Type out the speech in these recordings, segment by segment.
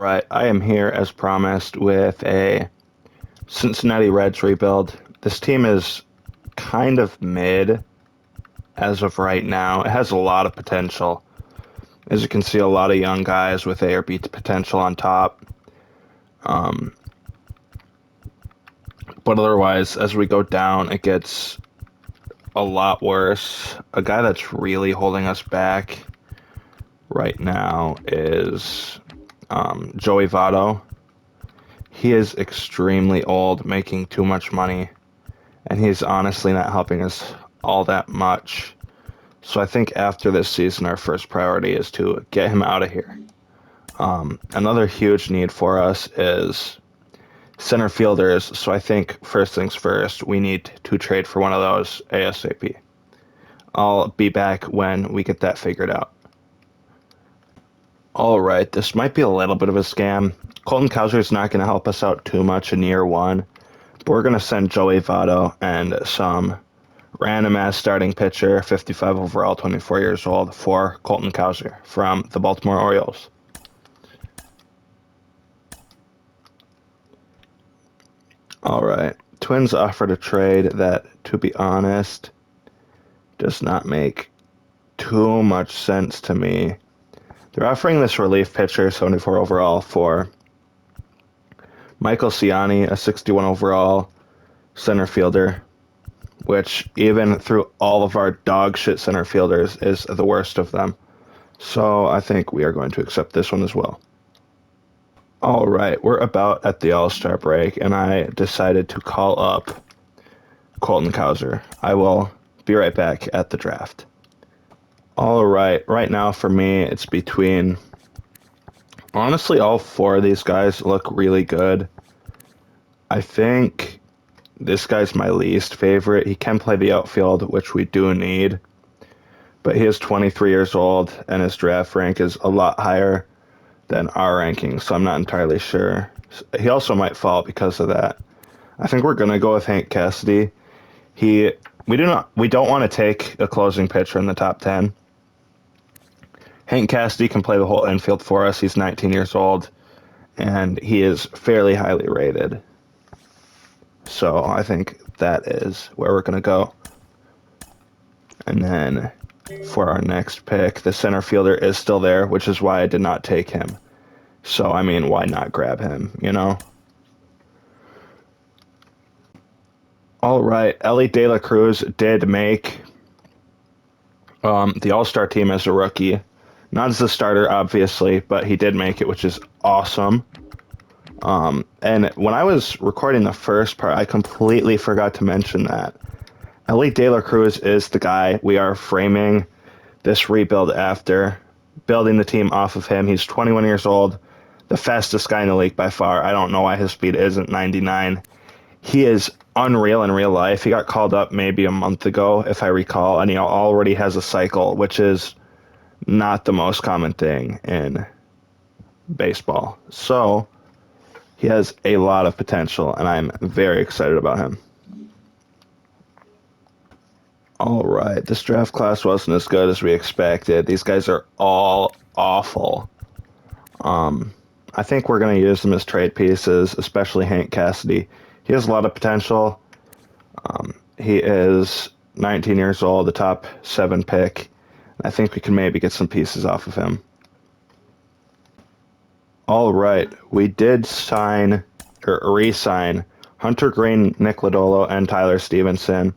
Right, I am here as promised with a Cincinnati Reds rebuild. This team is kind of mid as of right now. It has a lot of potential. As you can see, a lot of young guys with A or B potential on top. Um, but otherwise, as we go down, it gets a lot worse. A guy that's really holding us back right now is Joey Votto. He is extremely old, making too much money, and he's honestly not helping us all that much. So I think after this season, our first priority is to get him out of here. Another huge need for us is center fielders. So I think first things first, we need to trade for one of those ASAP. I'll be back when we get that figured out. All right, this might be a little bit of a scam. Colton Cowser is not going to help us out too much in year one, but we're going to send Joey Votto and some random ass starting pitcher, 55 overall, 24 years old, for Colton Cowser from the Baltimore Orioles. All right. Twins offered a trade that, to be honest, does not make too much sense to me. They're offering this relief pitcher, 74 overall, for Michael Ciani, a 61 overall center fielder, which even through all of our dog shit center fielders is the worst of them. So I think we are going to accept this one as well. All right, we're about at the All-Star break, and I decided to call up Colton Cowser. I will be right back at the draft. All right now for me, it's between... Honestly, all four of these guys look really good. I think this guy's my least favorite. He can play the outfield, which we do need, but he is 23 years old, and his draft rank is a lot higher than our ranking, so I'm not entirely sure. He also might fall because of that. I think we're gonna go with Hank Cassidy. We don't want to take a closing pitcher in the top 10. Hank Cassidy can play the whole infield for us. He's 19 years old, and he is fairly highly rated. So I think that is where we're gonna go. And then for our next pick, the center fielder is still there, which is why I did not take him. So, I mean, why not grab him, you know? All right, Elly De La Cruz did make the All-Star team as a rookie. Not as a starter, obviously, but he did make it, which is awesome. And when I was recording the first part, I completely forgot to mention that Elly De La Cruz is the guy we are framing this rebuild after, building the team off of him. He's 21 years old, the fastest guy in the league by far. I don't know why his speed isn't 99. He is unreal in real life. He got called up maybe a month ago, if I recall, and he already has a cycle, which is not the most common thing in baseball. So he has a lot of potential, and I'm very excited about him. All right, this draft class wasn't as good as we expected. These guys are all awful. I think we're going to use them as trade pieces, especially Hank Cassidy. He has a lot of potential. He is 19 years old, the top 7 pick. I think we can maybe get some pieces off of him. All right, we did sign or re-sign Hunter Greene, Nick Lodolo, and Tyler Stevenson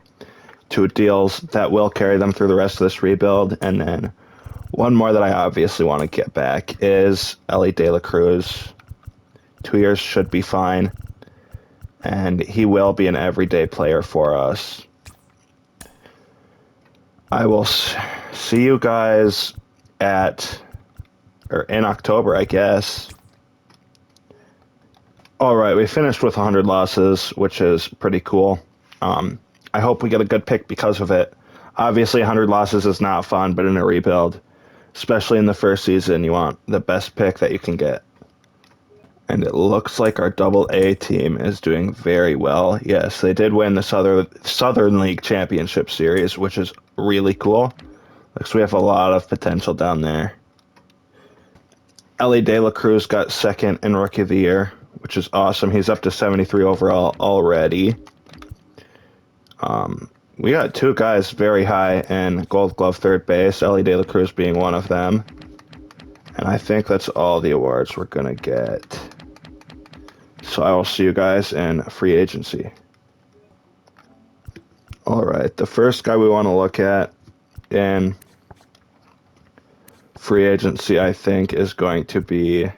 to deals that will carry them through the rest of this rebuild. And then one more that I obviously want to get back is Elly De La Cruz. 2 years should be fine, and he will be an everyday player for us. I will see you guys in October, I guess. All right, we finished with 100 losses, which is pretty cool. I hope we get a good pick because of it. Obviously, 100 losses is not fun, but in a rebuild, especially in the first season, you want the best pick that you can get. And it looks like our Double-A team is doing very well. Yes, they did win the Southern League Championship Series, which is really cool. Looks like we have a lot of potential down there. Ellie De La Cruz got second in Rookie of the Year, which is awesome. He's up to 73 overall already. We got two guys very high in Gold Glove third base, Ellie De La Cruz being one of them. And I think that's all the awards we're going to get. So I will see you guys in free agency. All right, the first guy we want to look at in free agency, I think, is going to be,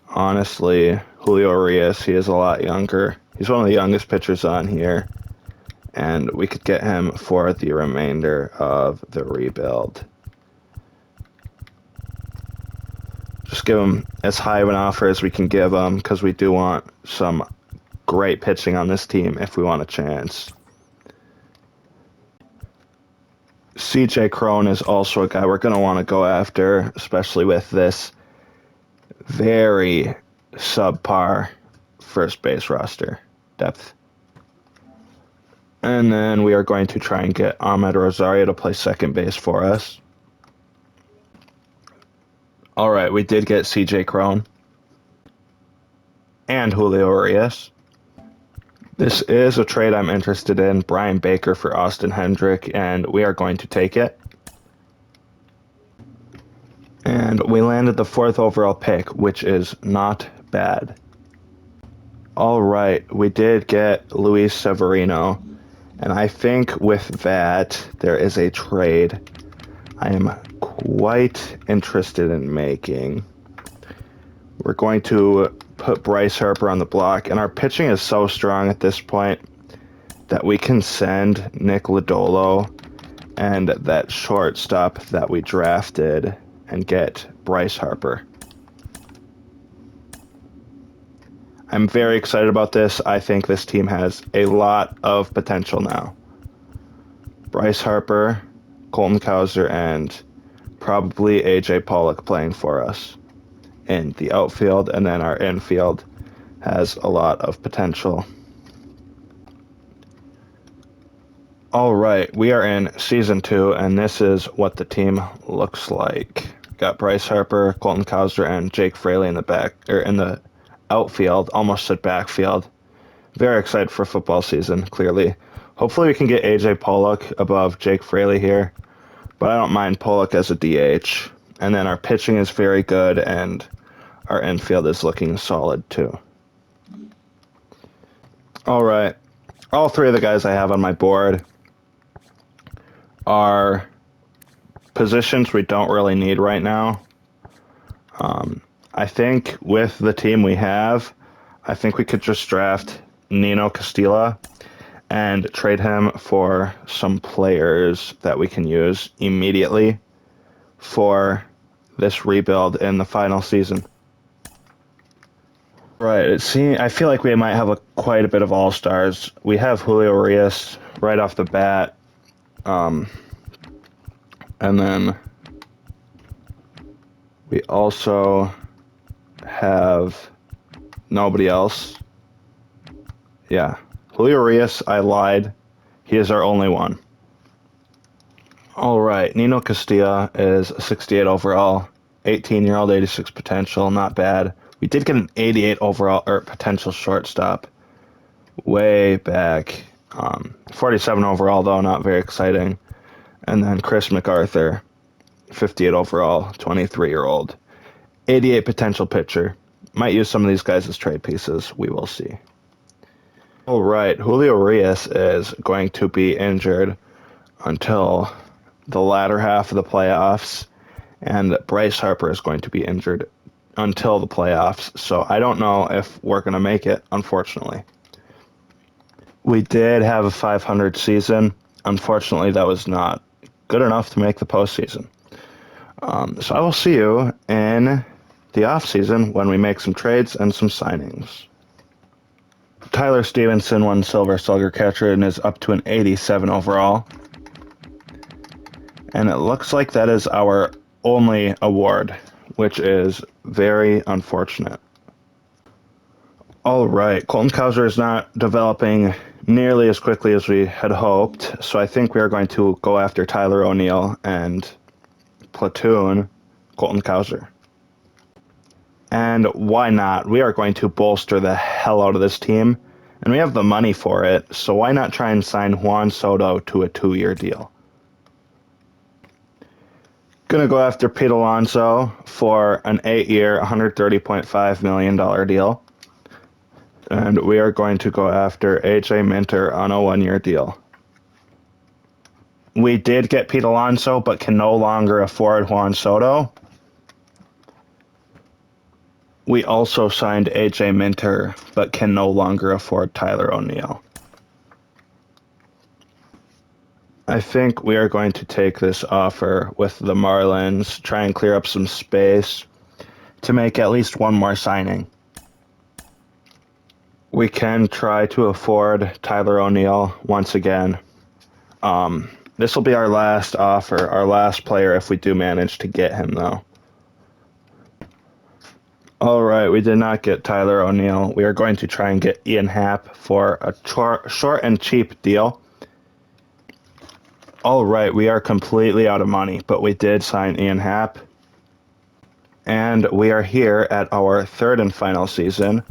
honestly, Julio Urias. He is a lot younger. He's one of the youngest pitchers on here, and we could get him for the remainder of the rebuild. Just give him as high of an offer as we can give him, because we do want some great pitching on this team if we want a chance. CJ Cron is also a guy we're going to want to go after, especially with this very subpar first base roster depth. And then we are going to try and get Ahmed Rosario to play second base for us. All right, we did get CJ Cron and Julio Urias. This is a trade I'm interested in, Brian Baker for Austin Hendrick, and we are going to take it. And we landed the 4th overall pick, which is not bad. All right, we did get Luis Severino, and I think with that, there is a trade I am quite interested in making. We're going to put Bryce Harper on the block, and our pitching is so strong at this point that we can send Nick Lodolo and that shortstop that we drafted and get Bryce Harper. I'm very excited about this. I think this team has a lot of potential now. Bryce Harper, Colton Cowser, and probably AJ Pollock playing for us in the outfield, and then our infield has a lot of potential. All right, we are in season 2, and this is what the team looks like. Got Bryce Harper, Colton Cowser, and Jake Fraley in the outfield. Almost said backfield. Very excited for football season. Clearly, hopefully we can get AJ Pollock above Jake Fraley here, but I don't mind Pollock as a DH. And then our pitching is very good, and our infield is looking solid too. All right. All 3 of the guys I have on my board are positions we don't really need right now. I think with the team we have, I think we could just draft Nino Castilla and trade him for some players that we can use immediately for this rebuild in the final season. Right. I feel like we might have quite a bit of all-stars. We have Julio Urias right off the bat. And then we also have nobody else. Yeah. Julio Urias, I lied. He is our only one. All right. Nino Castilla is 68 overall, 18-year-old, 86 potential. Not bad. We did get an 88 overall potential shortstop way back. 47 overall, though, not very exciting. And then Chris MacArthur, 58 overall, 23-year-old, 88 potential pitcher. Might use some of these guys as trade pieces. We will see. All right, Julio Urias is going to be injured until the latter half of the playoffs, and Bryce Harper is going to be injured until the playoffs. So I don't know if we're going to make it, unfortunately. We did have a 500 season. Unfortunately, that was not good enough to make the postseason. So I will see you in the offseason when we make some trades and some signings. Tyler Stevenson won Silver Slugger catcher and is up to an 87 overall. And it looks like that is our only award, which is very unfortunate. All right, Colton Cowser is not developing nearly as quickly as we had hoped, so I think we are going to go after Tyler O'Neill and platoon Colton Cowser. And why not? We are going to bolster the hell out of this team, and we have the money for it, so why not try and sign Juan Soto to a 2-year deal? Gonna go after Pete Alonso for an 8-year, $130.5 million deal. And we are going to go after AJ Minter on a 1-year deal. We did get Pete Alonso, but can no longer afford Juan Soto. We also signed AJ Minter, but can no longer afford Tyler O'Neill. I think we are going to take this offer with the Marlins, try and clear up some space to make at least one more signing. We can try to afford Tyler O'Neill once again. This will be our last offer, our last player if we do manage to get him, though. All right, we did not get Tyler O'Neill. We are going to try and get Ian Happ for a short and cheap deal. All right, we are completely out of money, but we did sign Ian Happ. And we are here at our third and final season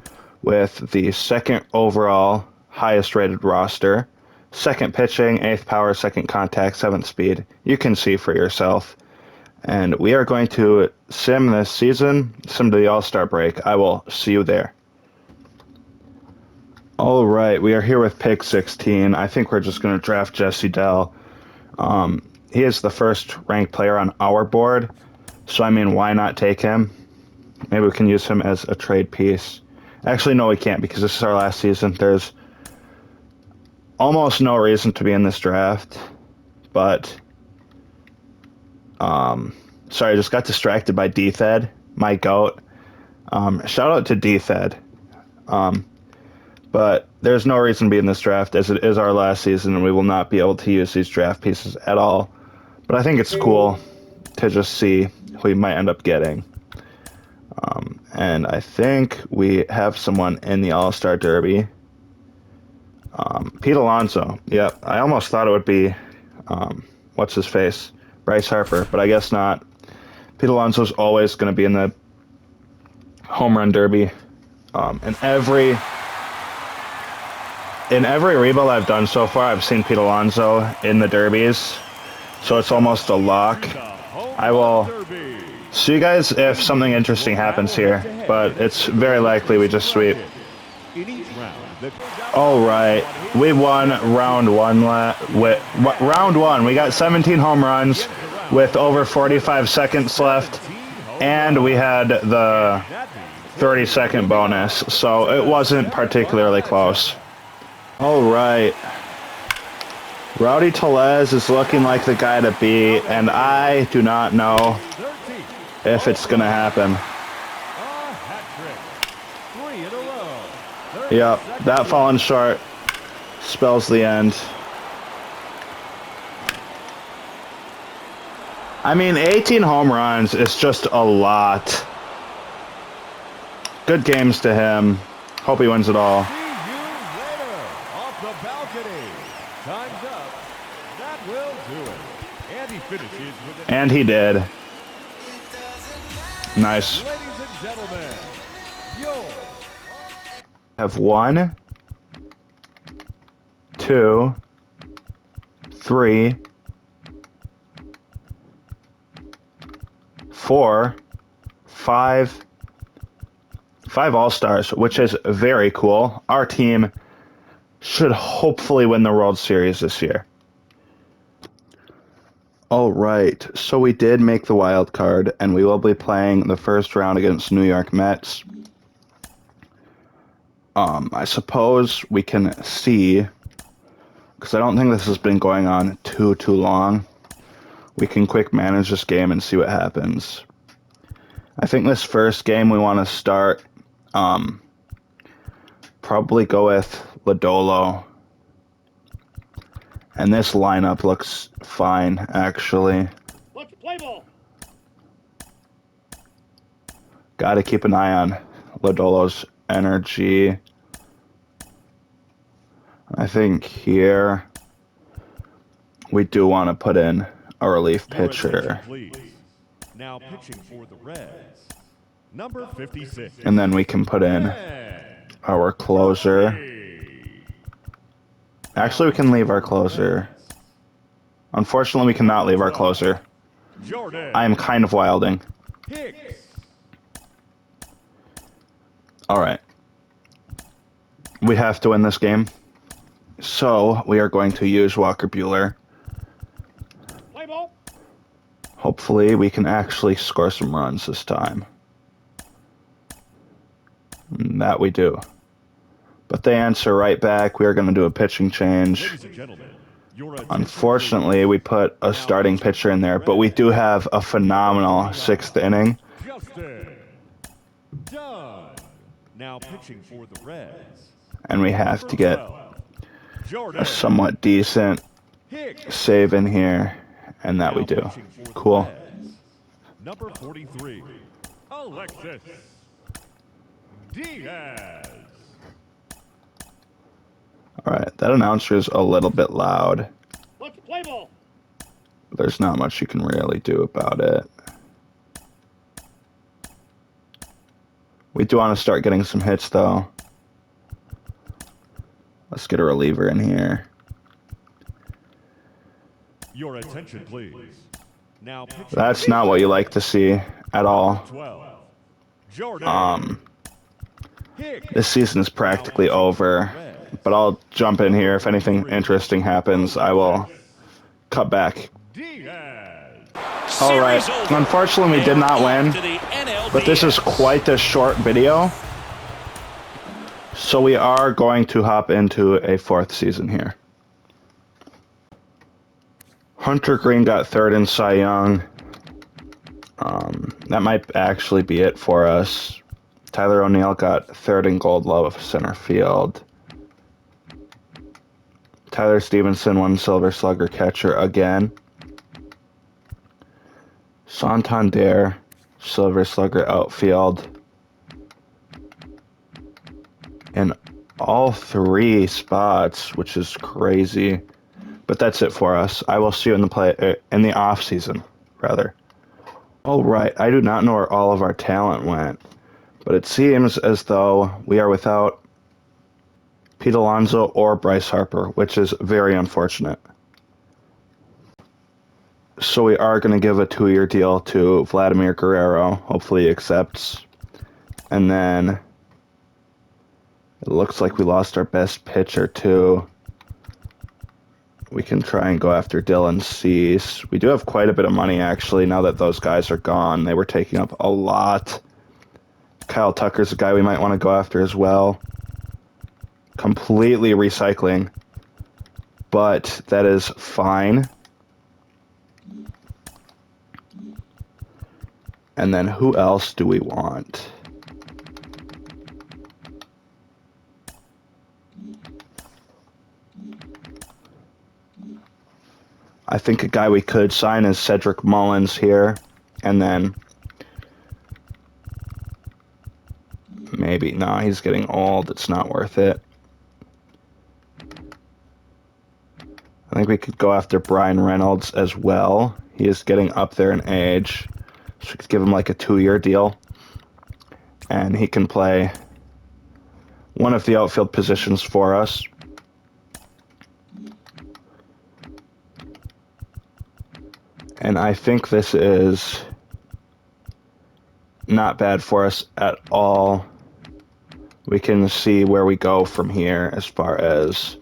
with the second overall highest rated roster. Second pitching, 8th power, 2nd contact, 7th speed. You can see for yourself. And we are going to sim this season, sim to the All-Star break. I will see you there. All right, we are here with pick 16. I think we're just going to draft Jesse Dell. He is the first ranked player on our board. So, I mean, why not take him? Maybe we can use him as a trade piece. Actually, no, we can't because this is our last season. There's almost no reason to be in this draft. But, sorry, I just got distracted by D-Fed, my goat. Shout out to D-Fed. But there's no reason to be in this draft as it is our last season and we will not be able to use these draft pieces at all. But I think it's cool to just see who we might end up getting. And I think we have someone in the All-Star Derby. Pete Alonso. Yep, I almost thought it would be, what's his face? Bryce Harper, but I guess not. Pete Alonso's always going to be in the home run derby. In every rebuild I've done so far, I've seen Pete Alonso in the derbies, so it's almost a lock. I will see you guys if something interesting happens here, but it's very likely we just sweep. All right, we won round one. Round one, we got 17 home runs with over 45 seconds left, and we had the 30-second bonus, so it wasn't particularly close. All right. Rowdy Tellez is looking like the guy to be, and I do not know if it's going to happen. Yep, that falling short spells the end. I mean, 18 home runs is just a lot. Good games to him. Hope he wins it all. Time's up. That will do it. And he finishes with And he did. Nice. Ladies and gentlemen, yo. Have 1, 2, 3, 4, 5 All-Stars, which is very cool. Our team should hopefully win the World Series this year. All right, so we did make the wild card, and we will be playing the first round against New York Mets. I suppose we can see, because I don't think this has been going on too long. We can quick manage this game and see what happens. I think this first game we want to start, probably go with Lodolo. And this lineup looks fine, actually. Let's play ball. Got to keep an eye on Lodolo's energy. I think here we do want to put in a relief pitcher. Now pitching for the Reds, Number 56. And then we can put in our closer. Actually, we can leave our closer. Unfortunately, we cannot leave our closer. Jordan I am kind of wilding. Hicks. Alright. We have to win this game. So, we are going to use Walker Buehler. Play ball. Hopefully, we can actually score some runs this time. And that we do. But they answer right back. We are going to do a pitching change. Ladies and gentlemen, your attention, Unfortunately, we put a starting pitcher in there, but we do have a phenomenal 6th inning. Justin Dunn. Now pitching for the Reds. And we have to get Jordan a somewhat decent Hicks. save in here. And that we Now do. pitching for the Cool. Reds. Number 43, Alexis Diaz. Alright, that announcer is a little bit loud. Let's play ball. There's not much you can really do about it. We do want to start getting some hits, though. Let's get a reliever in here. Your attention, please. Now pitching That's not what you like to see at all. 12, Jordan Hicks. This season is practically over, but I'll jump in here. If anything interesting happens, I will cut back. Diaz. Alright, unfortunately we did not win, but this is quite a short video. So we are going to hop into a 4th season here. Hunter Green got 3rd in Cy Young. That might actually be it for us. Tyler O'Neill got 3rd in Gold Glove center field. Tyler Stevenson won Silver Slugger catcher again. Santander, Silver Slugger outfield. In all 3 spots, which is crazy. But that's it for us. I will see you in the off season, rather. All right, I do not know where all of our talent went, but it seems as though we are without Pete Alonso or Bryce Harper, which is very unfortunate. So we are going to give a 2-year deal to Vladimir Guerrero. Hopefully he accepts. And then it looks like we lost our best pitcher too. We can try and go after Dylan Cease. We do have quite a bit of money, actually, now that those guys are gone. They were taking up a lot. Kyle Tucker's a guy we might want to go after as well. Completely recycling. But that is fine. And then who else do we want? I think a guy we could sign is Cedric Mullins here. And then maybe, no, he's getting old. It's not worth it. I think we could go after Brian Reynolds as well. He is getting up there in age. So we could give him like a 2-year deal. And he can play one of the outfield positions for us. And I think this is not bad for us at all. We can see where we go from here as far as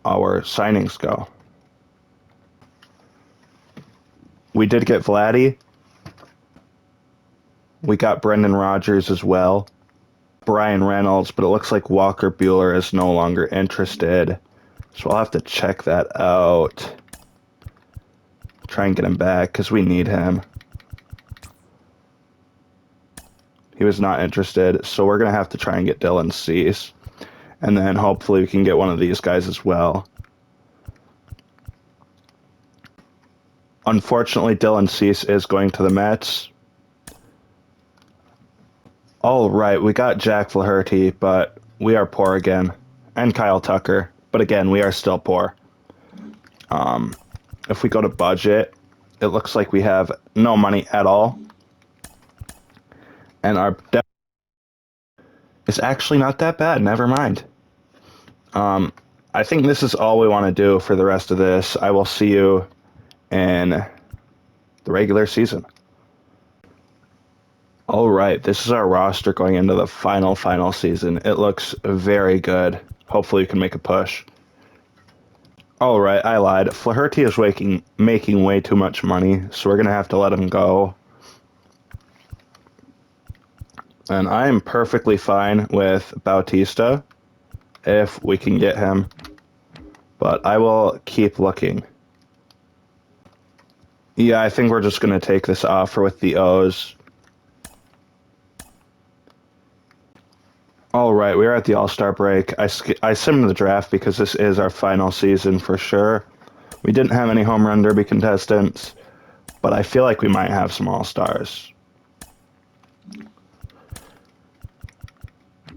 our signings go. We did get Vladdy. We got Brendan Rodgers as well. Brian Reynolds, but it looks like Walker Buehler is no longer interested. So I'll have to check that out. Try and get him back because we need him. He was not interested, so we're going to have to try and get Dylan Cease. And then hopefully we can get one of these guys as well. Unfortunately, Dylan Cease is going to the Mets. All right, we got Jack Flaherty, but we are poor again. And Kyle Tucker, but again, we are still poor. If we go to budget, it looks like we have no money at all. And our depth is actually not that bad. Never mind. I think this is all we want to do for the rest of this. I will see you in the regular season. All right, this is our roster going into the final season. It looks very good. Hopefully, we can make a push. All right, I lied. Flaherty is making way too much money, so we're going to have to let him go. And I am perfectly fine with Bautista if we can get him. But I will keep looking. Yeah, I think we're just going to take this offer with the O's. All right, we are at the All-Star break. I simmed the draft because this is our final season for sure. We didn't have any home run derby contestants, but I feel like we might have some All-Stars.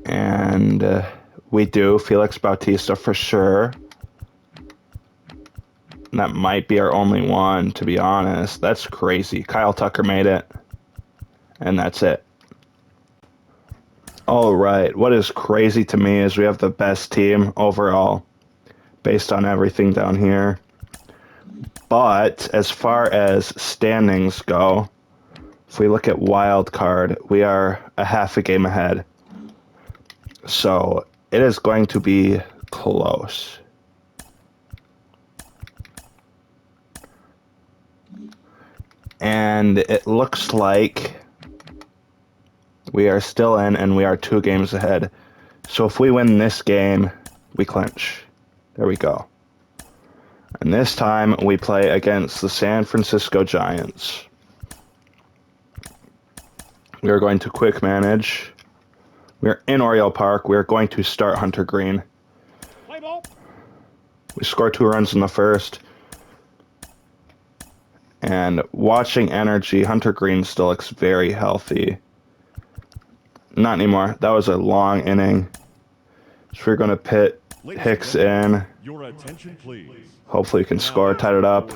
And we do. Felix Bautista for sure. And that might be our only one, to be honest. That's crazy. Kyle Tucker made it. And that's it. All right. What is crazy to me is we have the best team overall based on everything down here. But as far as standings go, if we look at wild card, we are a half a game ahead. So it is going to be close. And it looks like we are still in, and we are 2 games ahead. So if we win this game, we clinch. There we go. And this time, we play against the San Francisco Giants. We are going to quick manage. We are in Oriole Park. We are going to start Hunter Green. Play ball. We score 2 runs in the first. And watching energy, Hunter Green still looks very healthy. Not anymore. That was a long inning. So we're going to pit Hicks in. Your attention, please. Hopefully we can score, tied it up.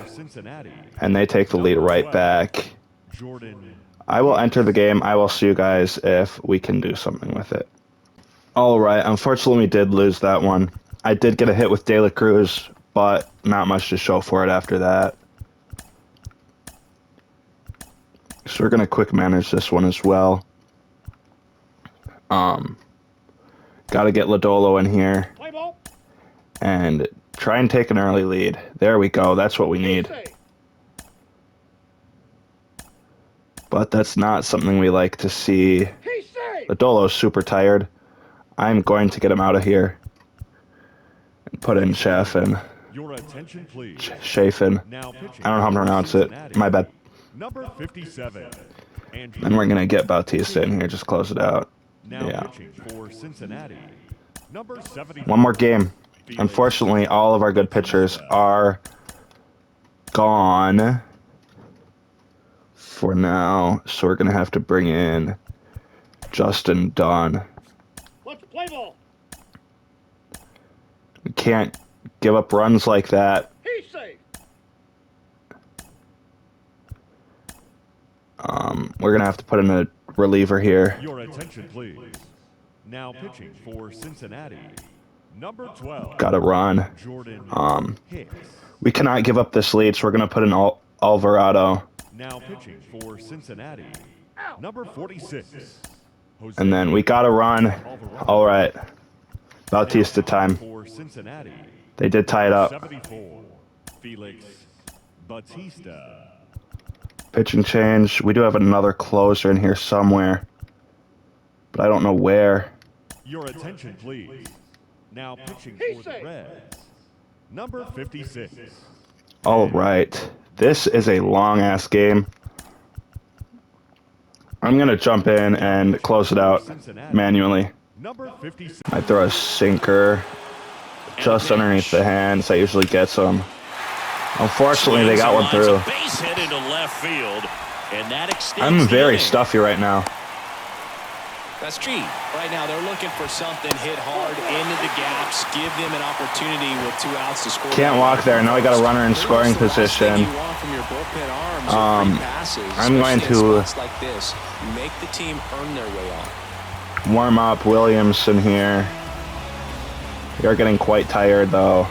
And they take the lead right back. Jordan. I will enter the game. I will see you guys if we can do something with it. All right. Unfortunately, we did lose that one. I did get a hit with De La Cruz, but not much to show for it after that. So we're going to quick manage this one as well. Got to get Lodolo in here. And try and take an early lead. There we go. That's what we need. But that's not something we like to see. Lodolo's super tired. I'm going to get him out of here. And put in Chaffin. Your attention, please. Chafin. I don't know how to pronounce it. My bad. Number 57. And we're going to get Bautista in here. Just close it out. Now pitching for Cincinnati. Number 70. One more game. Unfortunately, all of our good pitchers are gone for now, so we're going to have to bring in Justin Dunn. Let's play ball. We can't give up runs like that. He's safe. We're going to have to put in a reliever here. Your attention, please. Now pitching for Cincinnati. Number 12. Got to run. Jordan Hicks. We cannot give up this lead, so we're going to put in Alvarado. Now pitching for Cincinnati. Number 46. Jose And then we got to run. All right. Bautista time. For Cincinnati. They did tie it up. 74. Felix Bautista. Pitching change. We do have another closer in here somewhere, but I don't know where. Your attention, please. Now pitching for the Reds. Number 56. All right. This is a long-ass game. I'm going to jump in and close it out manually. Number 56. I throw a sinker just underneath the hands. That usually gets them. Unfortunately, they got one through. Base hit into left field, and that extends I'm the very inning. stuffy right now. That's true. Right now, they're looking for something hit hard into the gaps, give them an opportunity with 2 outs to score. Can't walk there. Now I got a runner in scoring position. I'm going to like this, make the team earn their way on. warm up Williamson here. We are getting quite tired, though.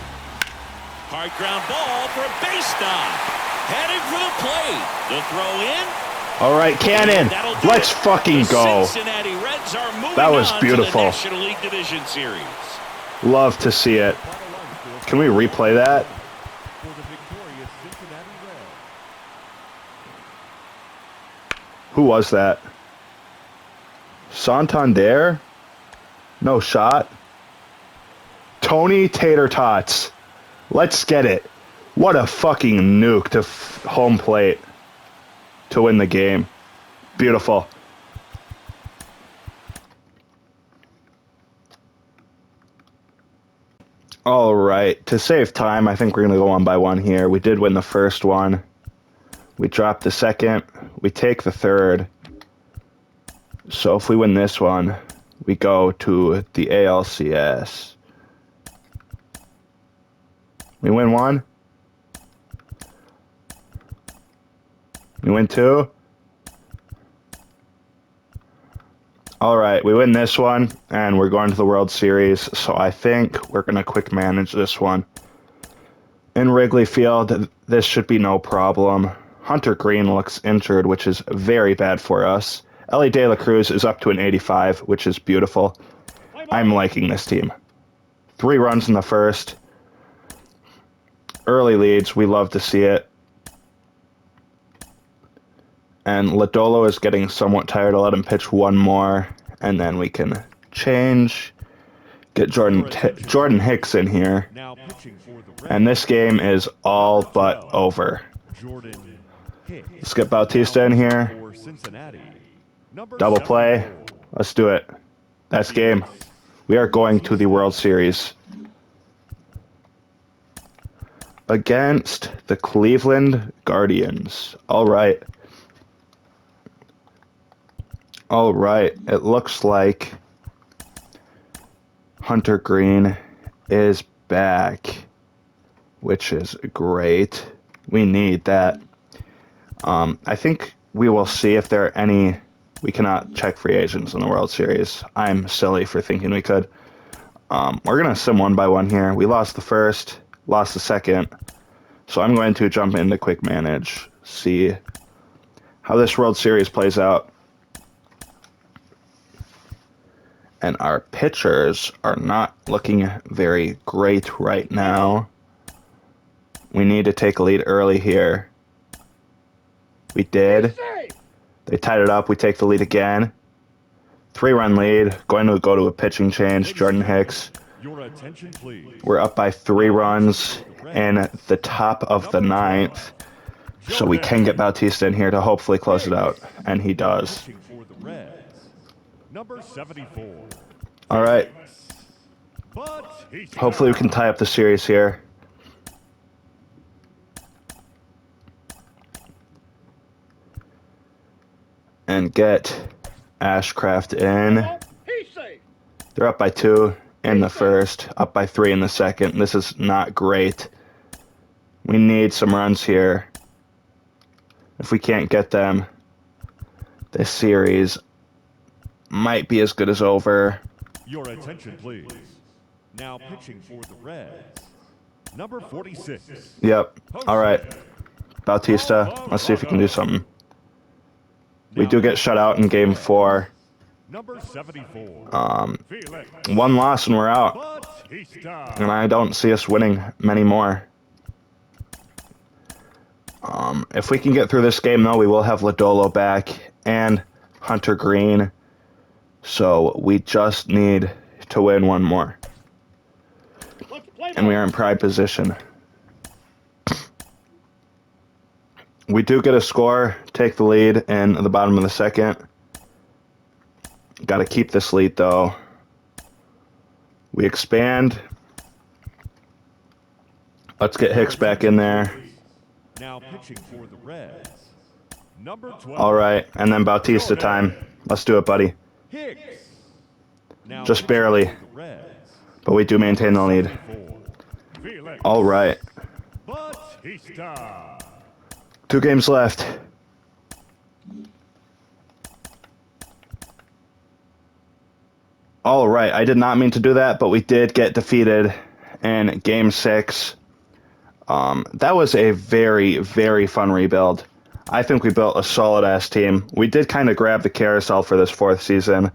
Hard ground ball for a base stop. Heading for the plate. The throw in. All right, Cannon, let's fucking go. That was beautiful. National League Division Series. Love to see it. Can we replay that? For the victorious Cincinnati Reds. Who was that? Santander? No shot. Tony Tater Tots. Let's get it. What a fucking nuke to home plate to win the game. Beautiful. All right. To save time, I think we're going to go 1 by 1 here. We did win the first one. We dropped the second. We take the third. So if we win this one, we go to the ALCS. We win 1. We win 2. All right, we win this one, and we're going to the World Series, so I think we're going to quick manage this one. In Wrigley Field, this should be no problem. Hunter Green looks injured, which is very bad for us. Ellie De La Cruz is up to an 85, which is beautiful. I'm liking this team. 3 runs in the first. Early leads, we love to see it. And Lodolo is getting somewhat tired. I'll let him pitch 1 more, and then we can change. Get Jordan Hicks in here. And this game is all but over. Let's get Bautista in here. Double play. Let's do it. That's game. We are going to the World Series. Against the Cleveland Guardians. All right. All right. It looks like Hunter Green is back, which is great. We need that. I think we will see if there are any... We cannot check free agents in the World Series. I'm silly for thinking we could. We're going to sim 1 by 1 here. We lost the first, lost the second. So I'm going to jump into quick manage, see how this World Series plays out. And our pitchers are not looking very great right now. We need to take a lead early here. We did. They tied it up. We take the lead again. 3-run lead. Going to go to a pitching change. Jordan Hicks. Your attention, please. We're up by 3 runs in the top of the 9th. So we can get Bautista in here to hopefully close it out. And he does. For the Reds, number 74. All right. Bautista. Hopefully we can tie up the series here. And get Ashcraft in. They're up by 2 in the first, up by 3 in the second. This is not great. We need some runs here. If we can't get them, this series might be as good as over. Your attention, please. Now pitching for the Reds, number 46. Yep. All right. Bautista, let's see if we can do something. We do get shut out in game 4. Number 74. 1 loss and we're out. Bautista. And I don't see us winning many more. If we can get through this game, though, we will have Lodolo back and Hunter Green. So we just need to win 1 more. And we are in pride position. We do get a score, take the lead in the bottom of the second. Got to keep this lead, though. We expand. Let's get Hicks back in there. Now pitching for the Reds, number 12. All right, and then Bautista time. Let's do it, buddy. Hicks. Now Just barely. the Reds. But we do maintain the lead. Felix All right. Bautista. 2 games left. All right. I did not mean to do that, but we did get defeated in Game 6. That was a very, very fun rebuild. I think we built a solid-ass team. We did kind of grab the carousel for this 4th season,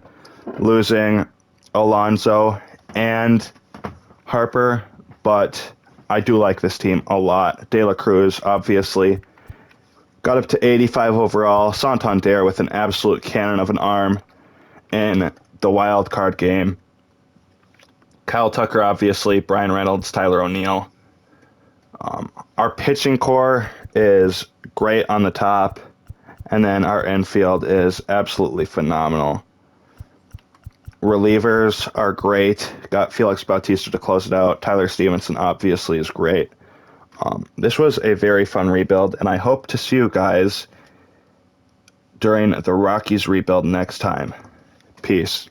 losing Alonso and Harper, but I do like this team a lot. De La Cruz, obviously, got up to 85 overall. Santander with an absolute cannon of an arm in the wild card game. Kyle Tucker, obviously, Brian Reynolds, Tyler O'Neill. Our pitching core is great on the top, and then our infield is absolutely phenomenal. Relievers are great. Got Felix Bautista to close it out. Tyler Stevenson obviously is great. This was a very fun rebuild, and I hope to see you guys during the Rockies rebuild next time. Peace.